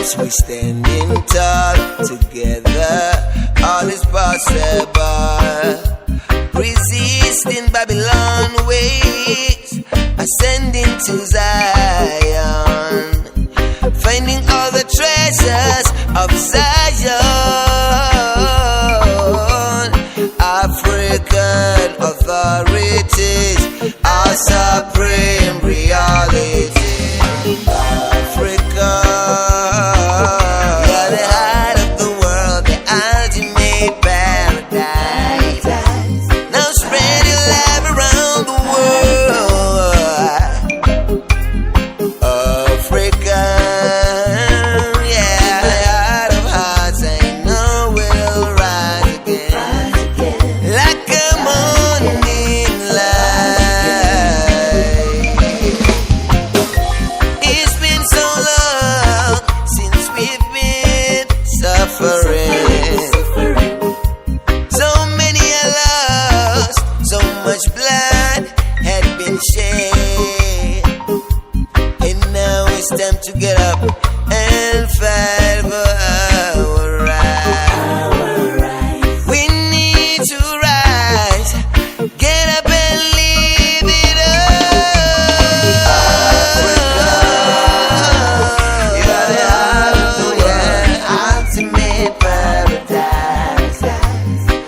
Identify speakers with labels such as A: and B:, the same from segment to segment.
A: arms, we standing tall. Together, all is possible. Resisting Babylon ways, ascending to Zion, finding all the treasures of Zion. African authorities are supreme reality. Africa, you're the heart of the world, the ultimate paradise. Now spread your love around the world. Africa, yeah, the heart of hearts, I know will rise again, like a morning light. It's been so long since we've been suffering. So many are lost, so much blood had been shed, and now it's time to get up and fight for our rights. We need to rise, get up and live it up. You're the heart of the world, ultimate paradise.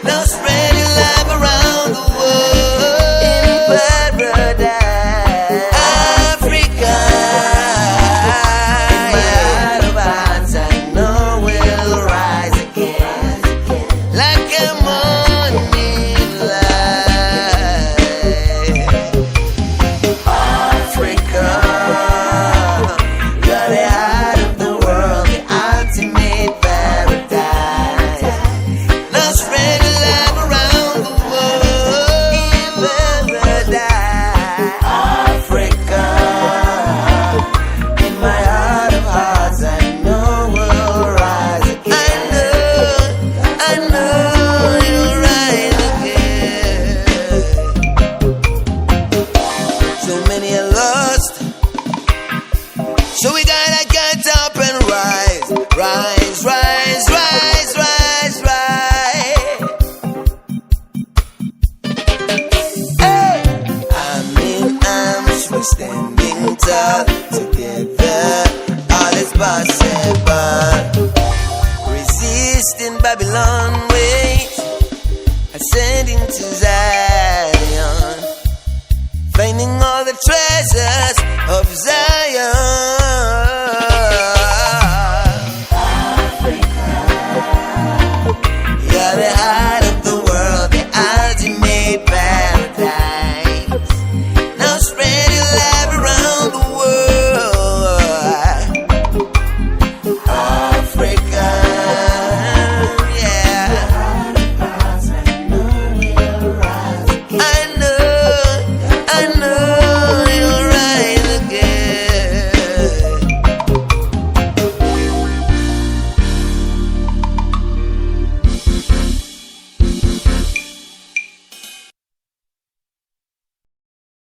A: Now spread your love around the world in paradise. Africa, in my heart of hearts, I know will rise again, like a morning light. Africa, you're the heart of the world, the ultimate paradise. Now spread your love around the world in paradise. Africa, in my heart of hearts, I know will rise again. I know you'll rise again. So many are lost, so we gotta get up and rise, rise, rise, rise, rise, rise. Hey! I'm in arms, we're standing tall. Together, all is possible. Resisting Babylon ways, ascending to Zion, finding all the treasures of Zion.